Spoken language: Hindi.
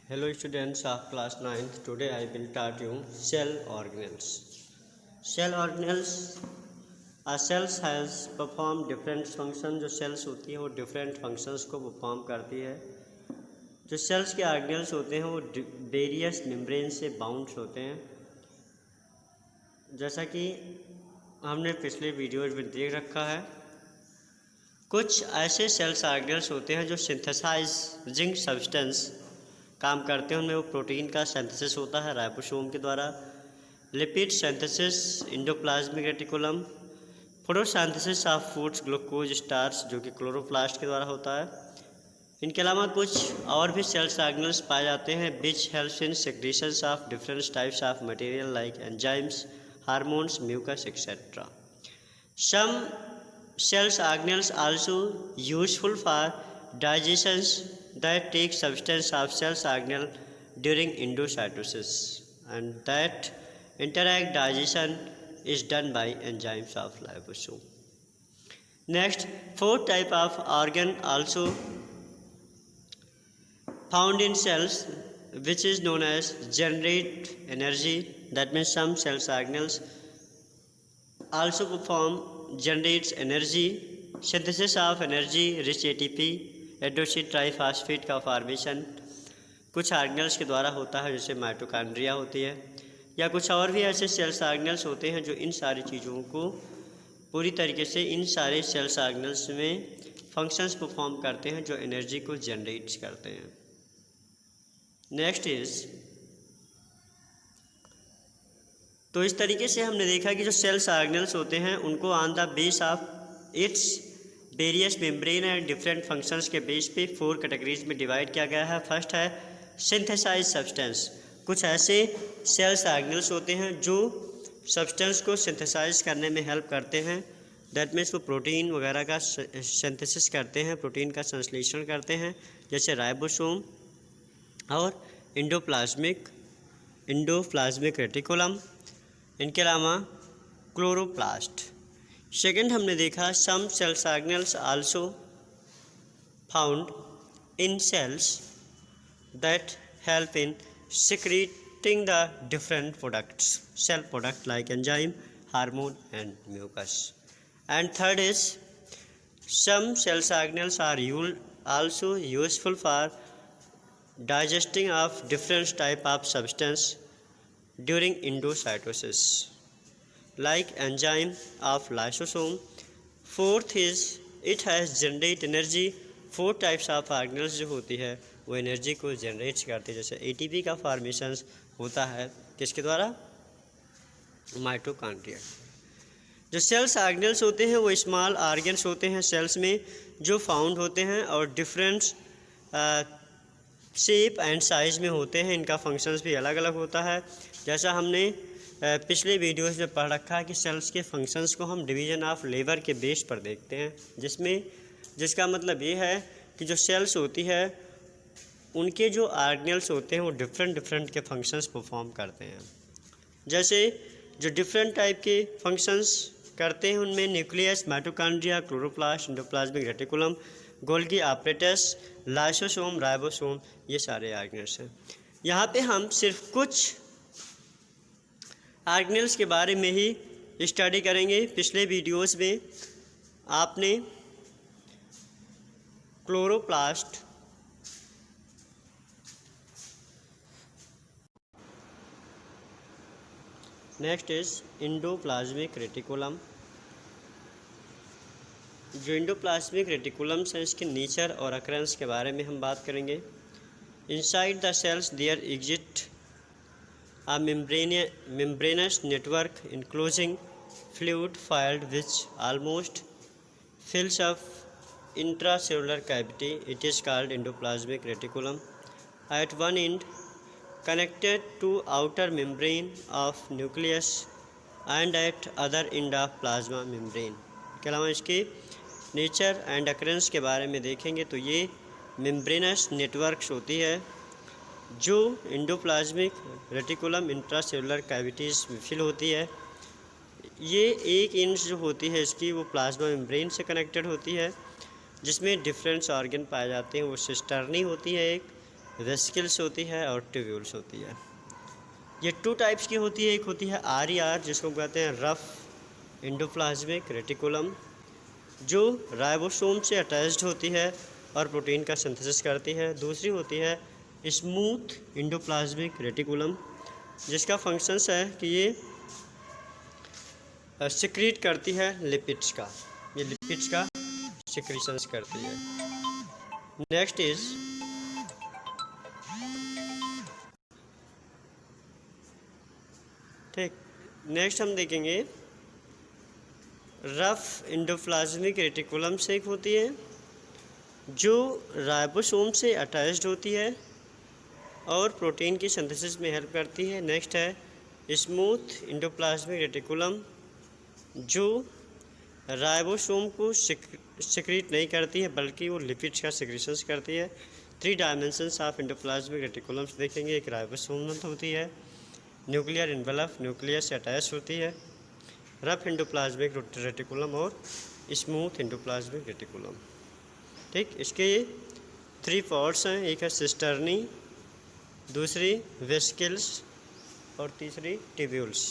Hello students of class 9th. Today I will taught you cell organelles. Cell organelles, a cells has perform different function. जो cells होती है वो different functions को perform करती है. जो cells के organelles होते हैं वो various membranes से bound होते हैं. जैसा कि हमने पिछले वीडियोज में देख रखा है, कुछ ऐसे सेल्स ऑर्गेनल्स होते हैं जो सिंथेसाइजिंग सब्सटेंस काम करते हैं. उनमें वो प्रोटीन का सिंथेसिस होता है राइबोसोम के द्वारा, lipid synthesis endoplasmic reticulum, photosynthesis of foods glucose starch जो कि क्लोरोप्लास्ट के द्वारा होता है. इनके अलावा कुछ और भी सेल्स ऑर्गेनल्स पाए जाते हैं which helps in secretions of different types of material like enzymes, hormones, mucus etcetera. Some cells organelles also useful for digestions that take substance of cells organelle during endocytosis, and that interact digestion is done by enzymes of ribosome. Next, fourth type of organ also found in cells which is known as generate energy. That means some cells organelles also perform generates energy, synthesis of energy rich ATP, adenosine triphosphate का फॉर्मेशन कुछ ऑर्गेनल्स के द्वारा होता है, जैसे माइटोकॉन्ड्रिया होती है, या कुछ और भी ऐसे सेल्स ऑर्गेनल्स होते हैं जो इन सारी चीज़ों को पूरी तरीके से इन सारे सेल्स ऑर्गेनल्स में फंक्शंस परफॉर्म करते हैं जो एनर्जी को जनरेट करते हैं. नेक्स्ट इज, तो इस तरीके से हमने देखा कि जो सेल्स ऑर्गेनल्स होते हैं उनको on the base of its various membrane and different functions के बेस पे 4 कैटेगरीज में डिवाइड किया गया है. फर्स्ट है सिंथेसाइज सब्सटेंस. कुछ ऐसे सेल्स ऑर्गेनल्स होते हैं जो सब्सटेंस को सिंथेसाइज करने में हेल्प करते हैं. दैट मीन्स वो प्रोटीन वगैरह का सिंथेसिस करते हैं, प्रोटीन का संश्लेषण करते हैं, जैसे राइबोसोम और एंडोप्लाज्मिक रेटिकुलम. इनके अलावा क्लोरोप्लास्ट. सेकेंड हमने देखा some cells organelles also found in cells that help in secreting the different products, cell product like enzyme, hormone and mucus. And third is some cells organelles are also useful for digesting of different type of substance during endocytosis like enzyme of lysosome. Fourth is it has generate energy. 4 types of organelles जो होती है वो एनर्जी को जनरेट करते हैं, जैसे एटीपी का फॉर्मेशन होता है किसके द्वारा, माइटोकॉन्ड्रिया. जो सेल्स ऑर्गेनल्स होते हैं वो स्मॉल ऑर्गन्स होते हैं सेल्स में जो फाउंड होते हैं और डिफरेंट शेप एंड साइज़ में होते हैं. इनका फंक्शंस भी अलग अलग होता है. जैसा हमने पिछले वीडियोस में पढ़ रखा है कि सेल्स के फंक्शंस को हम डिवीज़न ऑफ लेबर के बेस पर देखते हैं, जिसका मतलब ये है कि जो सेल्स होती है उनके जो ऑर्गेनल्स होते हैं वो डिफरेंट के फंक्शंस परफॉर्म करते हैं. जैसे जो डिफरेंट टाइप के फंक्शंस करते हैं उनमें nucleus, mitochondria, chloroplast, endoplasmic reticulum, Golgi apparatus, lysosome, ribosome, ये सारे ऑर्गेनल्स हैं. यहाँ पे हम सिर्फ कुछ ऑर्गेनल्स के बारे में ही स्टडी करेंगे. पिछले वीडियोस में आपने chloroplast, next is endoplasmic reticulum. जो एंडोप्लाज्मिक रेटिकुलम्स हैं इसके नेचर और अकरेंस के बारे में हम बात करेंगे. Inside the cells there exist a membranous network enclosing fluid filled which almost fills up intracellular cavity. It is called endoplasmic reticulum. At one end connected to outer membrane of nucleus and at other end of plasma membrane. के अलावा इसके नेचर एंड अकरेंस के बारे में देखेंगे तो ये मेम्ब्रेनस नेटवर्क्स होती है जो एंडोप्लाज्मिक रेटिकुलम इंट्रासेलुलर कैविटीज़ में फिल होती है. ये एक इंच जो होती है इसकी वो प्लाज्मा मेम्ब्रेन से कनेक्टेड होती है जिसमें डिफरेंट ऑर्गन पाए जाते हैं. वो सिस्टर्नी होती है एक, वेसिकल्स होती है और ट्यूब्यूल्स होती है। ये 2 टाइप्स की होती है, एक होती है RER जिसको कहते हैं रफ एंडोप्लाज्मिक रेटिकुलम, जो राइबोसोम से अटैच्ड होती है और प्रोटीन का सिंथेसिस करती है। दूसरी होती है स्मूथ एंडोप्लाज्मिक रेटिकुलम, जिसका फंक्शंस है कि ये सिक्रीट करती है लिपिड्स का, ये लिपिड्स का सिक्रीशंस करती है। नेक्स्ट इज ठीक, नेक्स्ट हम देखेंगे रफ एंडोप्लाज्मिक रेटिकुलम से एक होती है जो राइबोसोम से अटैच्ड होती है और प्रोटीन की सिंथेसिस में हेल्प करती है। नेक्स्ट है स्मूथ एंडोप्लाज्मिक रेटिकुलम, जो राइबोसोम को सिक्रीट नहीं करती है बल्कि वो लिपिड्स का सिक्रीशंस करती है। 3 डायमेंशंस ऑफ एंडोप्लाज्मिक रेटिकुलम्स देखेंगे। एक राइबोसोम होती है, न्यूक्लियर एनवेलप न्यूक्लियस से अटैच होती है, रफ एंडोप्लाज्मिक रेटिकुलम और स्मूथ एंडोप्लाज्मिक रेटिकुलम। ठीक, इसके 3 पार्ट्स हैं, एक है सिस्टर्नी, दूसरी वेसिकल्स और तीसरी ट्यूब्यूल्स।